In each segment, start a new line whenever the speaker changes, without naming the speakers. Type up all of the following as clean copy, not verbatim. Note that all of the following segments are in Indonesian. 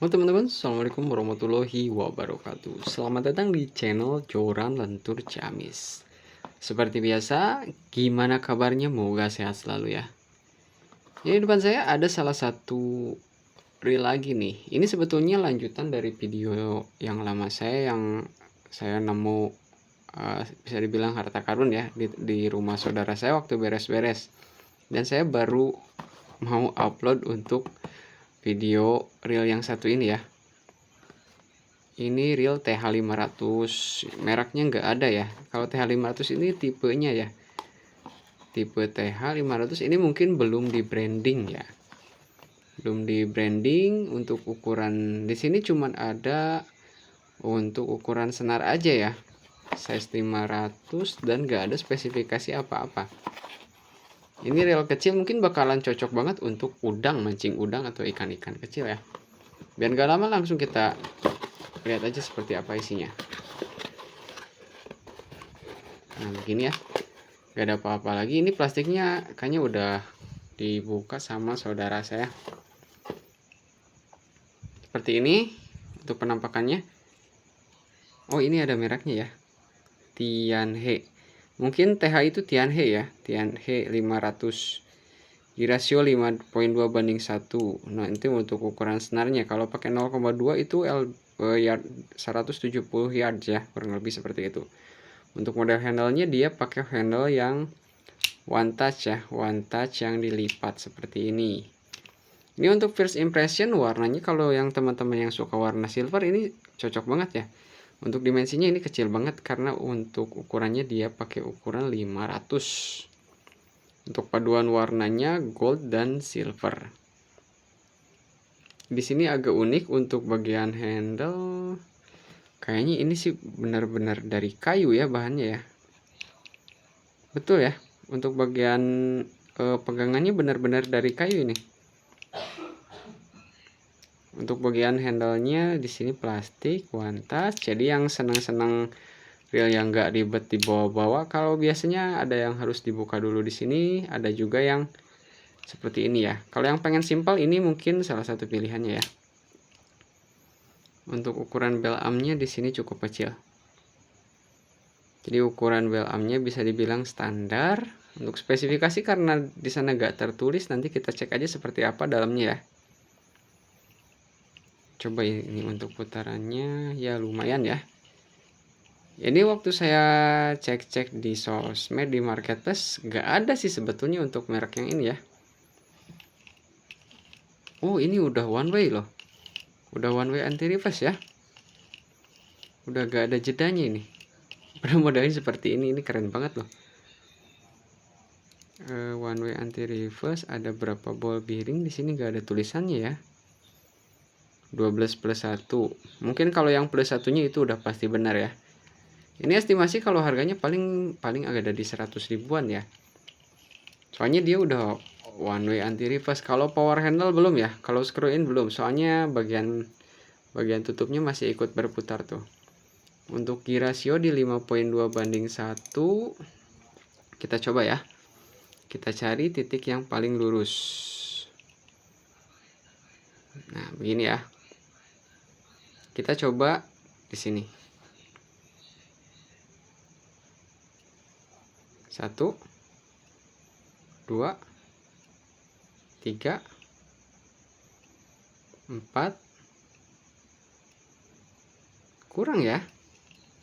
Halo teman-teman, assalamualaikum warahmatullahi wabarakatuh. Selamat datang di channel Joran Lentur Ciamis. Seperti biasa, gimana kabarnya? Moga sehat selalu ya. Ini di depan saya ada salah satu reel lagi nih. Ini sebetulnya lanjutan dari video yang lama saya yang saya nemu bisa dibilang harta karun ya di rumah saudara saya waktu beres-beres. Dan saya baru mau upload untuk video reel yang satu ini ya. Ini real TH500, mereknya nggak ada ya. Kalau TH500 ini tipenya ya, tipe TH500 ini mungkin belum di branding ya, belum di branding. Untuk ukuran di sini cuman ada untuk ukuran senar aja ya, size 500 dan nggak ada spesifikasi apa-apa. Ini reel kecil mungkin bakalan cocok banget untuk udang, mancing udang atau ikan-ikan kecil ya. Biar nggak lama, langsung kita lihat aja seperti apa isinya. Nah begini ya, gak ada apa-apa lagi. Ini plastiknya kayaknya udah dibuka sama saudara saya. Seperti ini untuk penampakannya. Oh, ini ada mereknya ya, Tianhe. Mungkin TH itu Tianhe ya, Tianhe 500, di rasio 5.2:1. Nah itu untuk ukuran senarnya. Kalau pakai 0,2 itu yard 170 yards ya, kurang lebih seperti itu. Untuk model handle-nya dia pakai handle yang one touch ya, one touch yang dilipat seperti ini. Ini untuk first impression warnanya, kalau yang teman-teman yang suka warna silver ini cocok banget ya. Untuk dimensinya ini kecil banget karena untuk ukurannya dia pakai ukuran 500. Untuk paduan warnanya gold dan silver. Di sini agak unik untuk bagian handle. Kayaknya ini sih benar-benar dari kayu ya bahannya ya. Betul ya. Untuk bagian pegangannya benar-benar dari kayu ini. Untuk bagian handle-nya di sini plastik one touch. Jadi yang senang-senang reel yang nggak ribet dibawa-bawa, kalau biasanya ada yang harus dibuka dulu di sini, ada juga yang seperti ini ya. Kalau yang pengen simpel ini mungkin salah satu pilihannya ya. Untuk ukuran bell arm-nya di sini cukup kecil. Jadi ukuran bell arm-nya bisa dibilang standar. Untuk spesifikasi karena di sana nggak tertulis, nanti kita cek aja seperti apa dalamnya ya. Coba ini untuk putarannya ya lumayan ya. Ini waktu saya cek-cek di sosmed, di marketplace, nggak ada sih sebetulnya untuk merek yang ini ya. Oh, ini udah one way loh. Udah one way anti reverse ya. Udah gak ada jedanya ini. Udah modelnya seperti ini keren banget loh. One way anti reverse, ada berapa ball bearing di sini gak ada tulisannya ya. 12+1. Mungkin kalau yang plus satunya itu udah pasti benar ya. Ini estimasi kalau harganya paling agak dari 100 ribuan ya. Soalnya dia udah one way anti reverse. Kalau power handle belum ya. Kalau screw in belum. Soalnya bagian tutupnya masih ikut berputar tuh. Untuk gear ratio di 5.2:1. Kita coba ya. Kita cari titik yang paling lurus. Nah, begini ya. Kita coba di sini. 1 2 3 4. Kurang ya.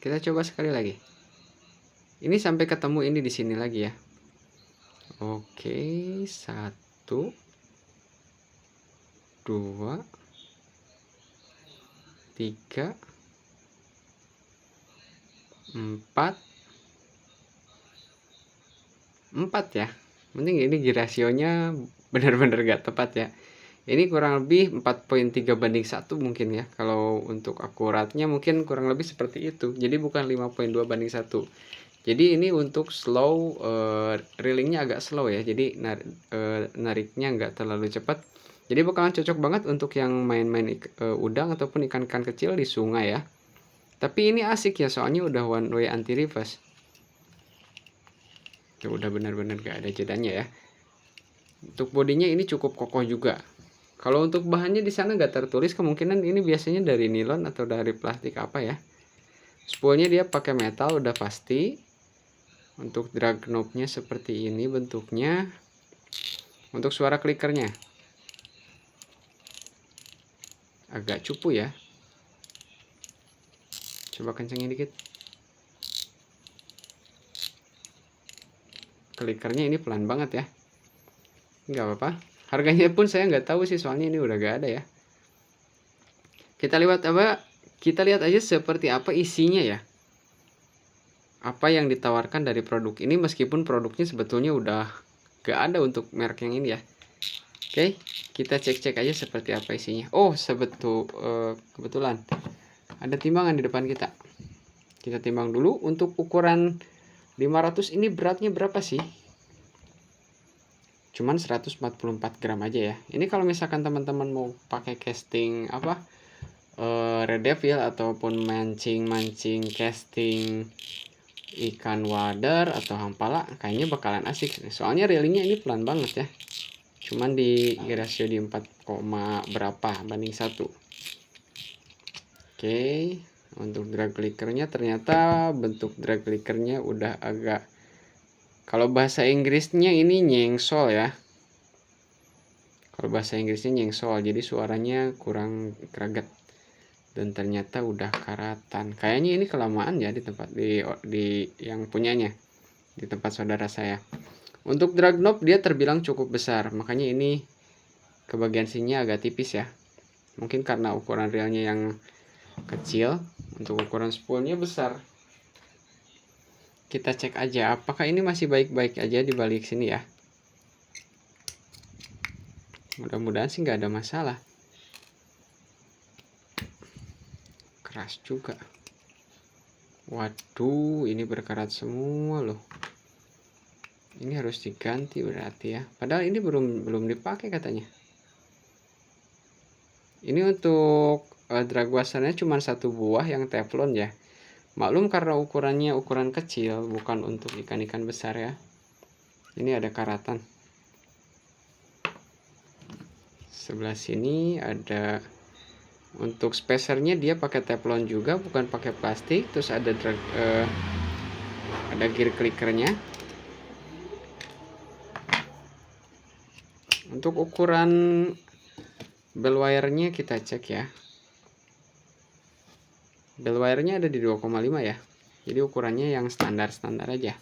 Kita coba sekali lagi. Ini sampai ketemu ini di sini lagi ya. Oke, 1 2 3 4 ya. Mending ini rasionya benar-benar gak tepat ya. Ini kurang lebih 4.3:1 mungkin ya. Kalau untuk akuratnya mungkin kurang lebih seperti itu. Jadi bukan 5.2:1. Jadi ini untuk slow, reelingnya agak slow ya. Jadi nariknya nggak terlalu cepat. Jadi bakalan cocok banget untuk yang main-main udang ataupun ikan-ikan kecil di sungai ya. Tapi ini asik ya, soalnya udah one way anti reverse. Tuh, udah benar-benar gak ada jedanya ya. Untuk bodinya ini cukup kokoh juga. Kalau untuk bahannya di sana nggak tertulis, kemungkinan ini biasanya dari nilon atau dari plastik apa ya. Spoolnya dia pakai metal udah pasti. Untuk drag knobnya seperti ini bentuknya. Untuk suara klikernya agak cupu ya. Coba kencengin dikit. Klikernya ini pelan banget ya. Nggak apa-apa. Harganya pun saya nggak tahu sih, soalnya ini udah gak ada ya. Kita lihat aja seperti apa isinya ya. Apa yang ditawarkan dari produk ini, meskipun produknya sebetulnya udah gak ada untuk merek yang ini ya. Oke, kita cek-cek aja seperti apa isinya. Oh, kebetulan ada timbangan di depan kita. Kita timbang dulu. Untuk ukuran 500 ini beratnya berapa sih? Cuman 144 gram aja ya. Ini kalau misalkan teman-teman mau pakai casting apa, red devil ataupun mancing casting ikan wader atau hampala, kayaknya bakalan asik. Soalnya reelingnya ini pelan banget ya. Cuman di rasio di 4, berapa banding 1. Oke, untuk drag clickernya ternyata bentuk drag clickernya udah agak, kalau bahasa Inggrisnya ini nyengsol ya. Kalau bahasa Inggrisnya nyengsol, jadi suaranya kurang greget. Dan ternyata udah karatan. Kayaknya ini kelamaan ya di tempat di yang punyanya, di tempat saudara saya. Untuk drag knob dia terbilang cukup besar, makanya ini kebagian sininya agak tipis ya. Mungkin karena ukuran reelnya yang kecil, untuk ukuran spoolnya besar. Kita cek aja apakah ini masih baik-baik aja di balik sini ya. Mudah-mudahan sih nggak ada masalah. Keras juga. Waduh, ini berkarat semua loh. Ini harus diganti berarti ya. Padahal ini belum dipakai katanya. Ini untuk drag washernya cuma 1 buah yang teflon ya. Maklum karena ukurannya ukuran kecil, bukan untuk ikan-ikan besar ya. Ini ada karatan. Sebelah sini ada, untuk spacernya dia pakai teflon juga, bukan pakai plastik. Terus ada ada gear clickernya. Untuk ukuran bell wire-nya kita cek ya. Bell wire-nya ada di 2,5 ya. Jadi ukurannya yang standar-standar aja.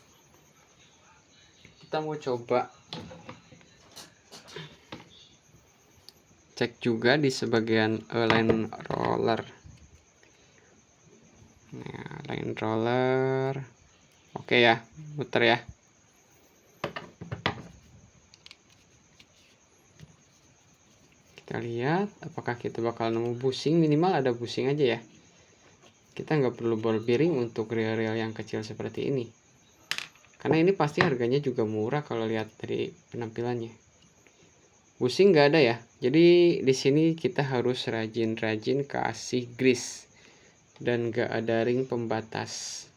Kita mau coba cek juga di sebagian line roller. Nah, line roller. Oke ya, muter ya. Kita lihat apakah kita bakal nemu busing. Minimal ada busing aja ya. Kita nggak perlu ball bearing untuk reel-reel yang kecil seperti ini, karena ini pasti harganya juga murah kalau lihat dari penampilannya. Busing nggak ada ya, jadi di sini kita harus rajin-rajin kasih grease dan nggak ada ring pembatas.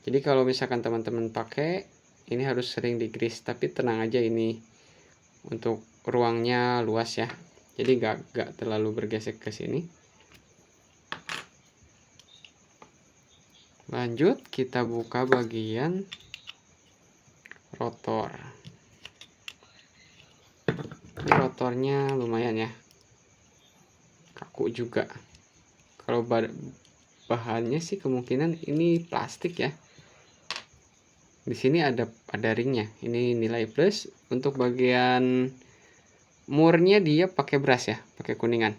Jadi kalau misalkan teman-teman pakai ini harus sering di grease, tapi tenang aja, ini untuk ruangnya luas ya, jadi nggak terlalu bergesek ke sini. Lanjut kita buka bagian rotor. Ini rotornya lumayan ya, kaku juga. Kalau bahannya sih kemungkinan ini plastik ya. Di sini ada ringnya, ini nilai plus. Untuk bagian murnya dia pakai brass ya, pakai kuningan,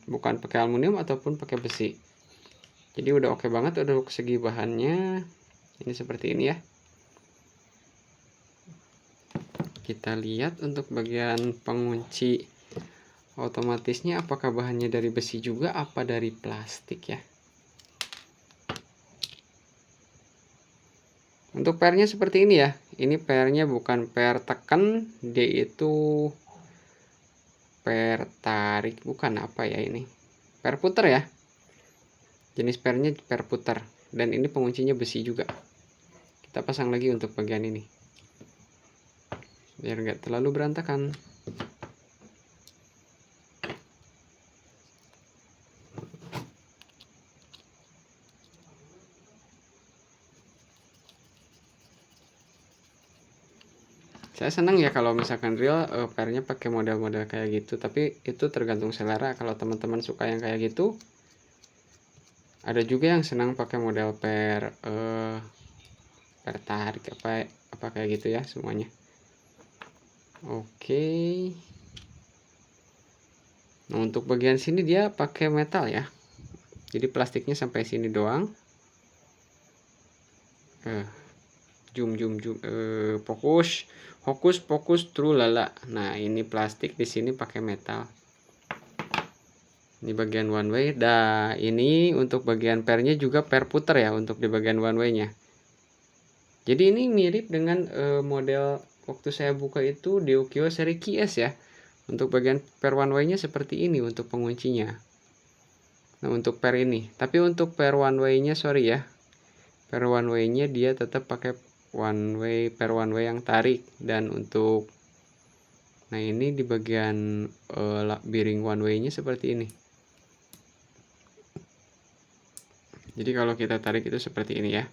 bukan pakai aluminium ataupun pakai besi. Jadi udah oke banget untuk segi bahannya. Ini seperti ini ya. Kita lihat untuk bagian pengunci otomatisnya, apakah bahannya dari besi juga apa dari plastik ya. Untuk pernya seperti ini ya. Ini pernya bukan per tekan, dia itu per tarik, bukan apa ya ini. Per puter ya. Jenis pernya per puter, dan ini penguncinya besi juga. Kita pasang lagi untuk bagian ini biar nggak terlalu berantakan. Saya senang ya kalau misalkan real pernya pakai model-model kayak gitu, tapi itu tergantung selera. Kalau teman-teman suka yang kayak gitu, ada juga yang senang pakai model per tarik apa kayak gitu ya semuanya. Oke. Nah, untuk bagian sini dia pakai metal ya. Jadi plastiknya sampai sini doang. Zoom fokus true lala. Nah, ini plastik, di sini pakai metal. Ini bagian one way. Nah, ini untuk bagian pernya juga per puter ya untuk di bagian one way nya. Jadi ini mirip dengan model waktu saya buka itu di Ukyo seri QS ya. Untuk bagian per one way nya seperti ini untuk penguncinya. Nah, untuk per ini, tapi untuk per one way nya sorry ya, per one way nya dia tetap pakai per one way yang tarik. Dan untuk nah ini di bagian bearing one way nya seperti ini. Jadi kalau kita tarik itu seperti ini ya.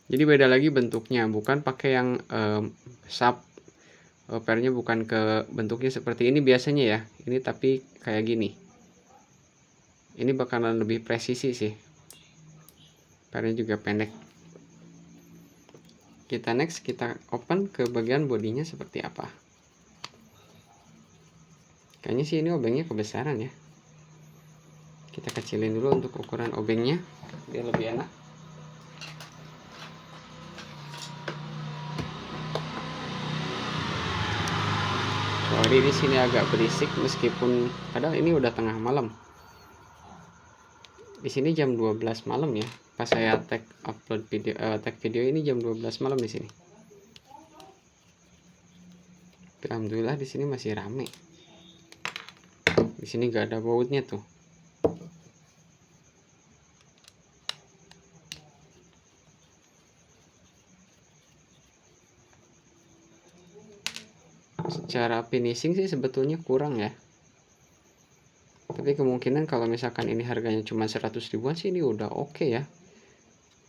Jadi beda lagi bentuknya, bukan pakai yang sub pernya bukan ke bentuknya seperti ini biasanya ya. Ini tapi kayak gini. Ini bakalan lebih presisi sih. Pernya juga pendek. Kita next, kita open ke bagian bodinya seperti apa. Kayaknya sih ini obengnya kebesaran ya. Kita kecilin dulu untuk ukuran obengnya biar lebih enak. Sorry di sini agak berisik meskipun padahal ini udah tengah malam. Di sini jam 12 malam ya. Pas saya tag video ini jam 12 malam di sini. Alhamdulillah di sini masih rame. Di sini gak ada bautnya tuh. Secara finishing sih sebetulnya kurang ya. Tapi kemungkinan kalau misalkan ini harganya cuma 100 ribuan sih ini udah oke ya.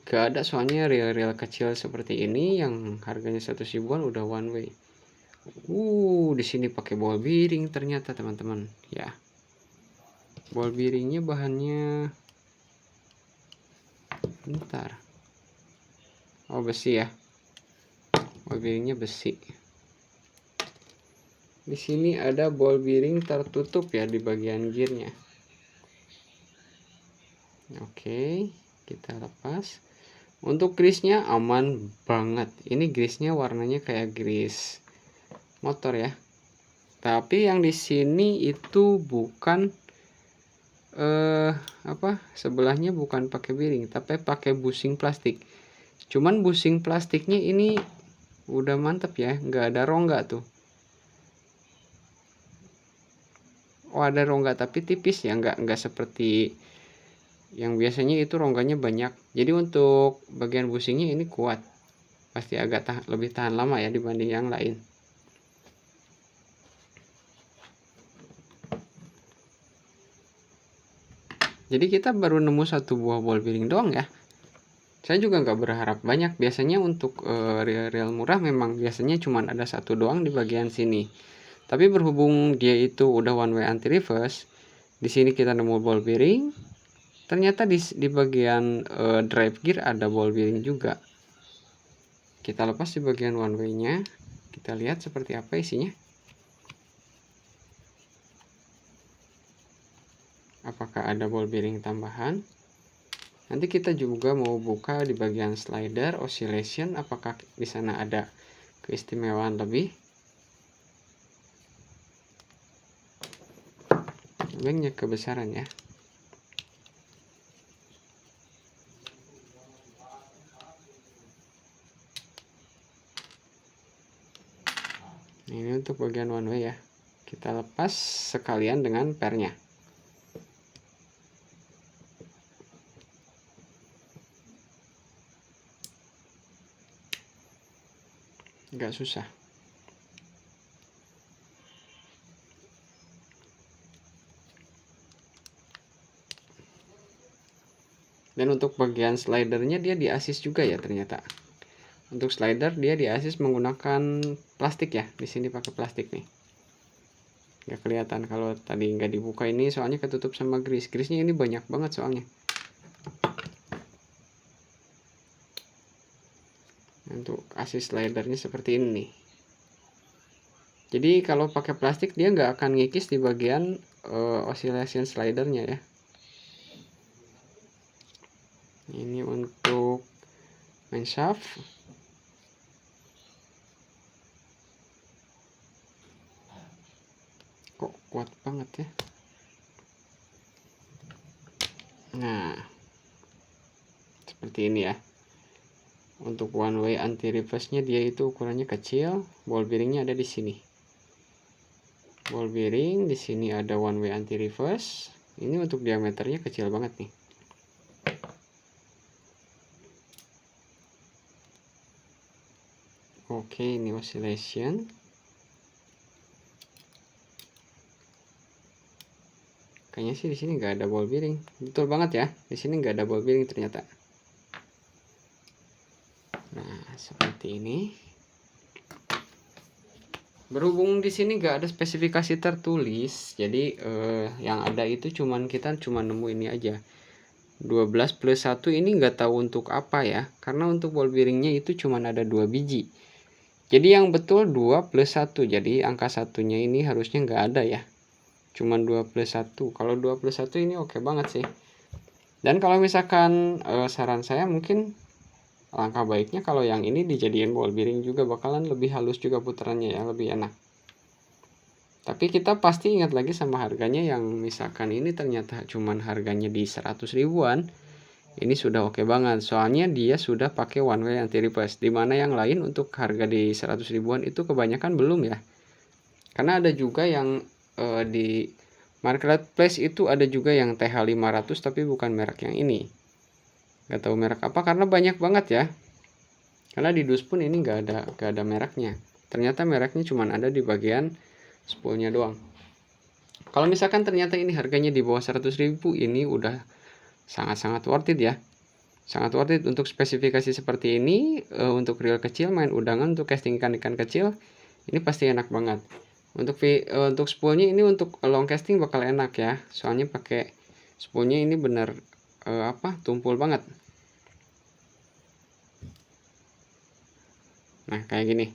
Gak ada soalnya real kecil seperti ini yang harganya 100 ribuan udah one way. Di sini pakai ball bearing ternyata teman-teman ya. Ball bearingnya bahannya bentar. Oh, besi ya. Ball bearingnya besi. Di sini ada ball bearing tertutup ya di bagian gearnya. Oke, kita lepas. Untuk grease-nya aman banget. Ini grease-nya warnanya kayak grease motor ya. Tapi yang di sini itu bukan sebelahnya bukan pakai bearing, tapi pakai bushing plastik. Cuman bushing plastiknya ini udah mantep ya, nggak ada rongga tuh. Oh, ada rongga tapi tipis ya, nggak seperti yang biasanya itu rongganya banyak. Jadi untuk bagian bushingnya ini kuat, pasti agak lebih tahan lama ya dibanding yang lain. Jadi kita baru nemu satu buah ball bearing doang ya. Saya juga nggak berharap banyak. Biasanya untuk real murah memang biasanya cuma ada satu doang di bagian sini. Tapi berhubung dia itu udah one way anti reverse, di sini kita nemu ball bearing. Ternyata di bagian drive gear ada ball bearing juga. Kita lepas di bagian one way-nya. Kita lihat seperti apa isinya. Apakah ada ball bearing tambahan? Nanti kita juga mau buka di bagian slider oscillation, apakah di sana ada keistimewaan lebih. Banknya kebesaran ya. Ini untuk bagian one way ya. Kita lepas sekalian dengan pernya. Nggak susah. Dan untuk bagian slidernya dia di assist juga ya ternyata. Untuk slider dia di Asus menggunakan plastik ya. Di sini pakai plastik nih. Nggak kelihatan kalau tadi nggak dibuka ini, soalnya ketutup sama grease. Grease-nya ini banyak banget soalnya. Untuk Asus slidernya seperti ini nih. Jadi kalau pakai plastik dia nggak akan ngikis di bagian oscillation slidernya ya. Ini untuk main shaft. Kok kuat banget ya. Nah, seperti ini ya. Untuk one way anti reverse-nya dia itu ukurannya kecil, ball bearingnya ada di sini. Ball bearing di sini ada one way anti reverse. Ini untuk diameternya kecil banget nih. Oke, ini oscillation. Kayaknya sih di sini nggak ada ball bearing. Betul banget ya, di sini nggak ada ball bearing ternyata. Nah, seperti ini. Berhubung di sini nggak ada spesifikasi tertulis, jadi yang ada itu kita cuma nemu ini aja. 12+1 ini nggak tahu untuk apa ya, karena untuk ball bearingnya itu cuma ada 2 biji. Jadi yang betul 2+1, jadi angka satunya ini harusnya nggak ada ya, cuma 2+1. Kalau 2+1 ini oke banget sih. Dan kalau misalkan saran saya mungkin langkah baiknya kalau yang ini dijadiin ball bearing juga, bakalan lebih halus juga putarannya ya, lebih enak. Tapi kita pasti ingat lagi sama harganya, yang misalkan ini ternyata cuman harganya di 100 ribuan, ini sudah oke banget. Soalnya dia sudah pakai one way anti reverse, dimana yang lain untuk harga di 100 ribuan itu kebanyakan belum ya. Karena ada juga yang di marketplace itu ada juga yang TH500 tapi bukan merek yang ini. Gak tahu merek apa karena banyak banget ya. Karena di dus pun ini gak ada mereknya. Ternyata mereknya cuma ada di bagian spoolnya doang. Kalau misalkan ternyata ini harganya di bawah 100 ribu, ini udah sangat-sangat worth it ya. Sangat worth it untuk spesifikasi seperti ini. Untuk reel kecil main udangan, untuk casting ikan-ikan kecil, ini pasti enak banget. Untuk spoolnya ini untuk long casting bakal enak ya. Soalnya pakai spoolnya ini bener tumpul banget. Nah, kayak gini.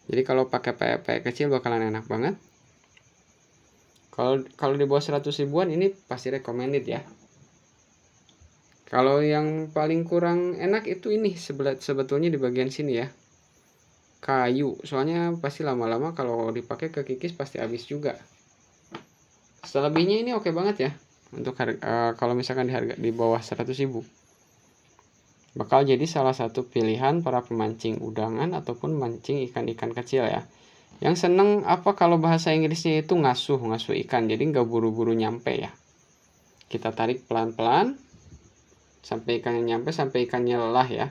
Jadi kalau pakai PE kecil bakalan enak banget. Kalau di bawah 100 ribuan ini pasti recommended ya. Kalau yang paling kurang enak itu ini sebetulnya di bagian sini ya. Kayu. Soalnya pasti lama-lama kalau dipakai ke kikis pasti habis juga. Selebihnya ini oke banget ya. Untuk kalau misalkan di bawah 100 ribu. Bakal jadi salah satu pilihan para pemancing udangan ataupun mancing ikan-ikan kecil ya. Yang seneng kalau bahasa Inggrisnya itu ngasuh ikan, jadi nggak buru-buru nyampe ya. Kita tarik pelan-pelan sampai ikannya nyampe, sampai ikannya lelah ya.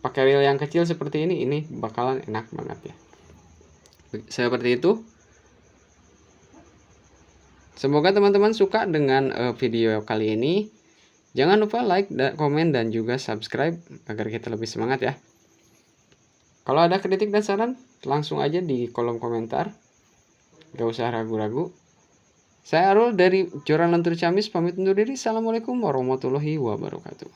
Pakai reel yang kecil seperti ini bakalan enak banget ya. Seperti itu. Semoga teman-teman suka dengan video kali ini. Jangan lupa like, komen, dan juga subscribe agar kita lebih semangat ya. Kalau ada kritik dan saran, langsung aja di kolom komentar. Gak usah ragu-ragu. Saya Arul dari Joran Lentur Ciamis pamit undur diri. Assalamualaikum warahmatullahi wabarakatuh.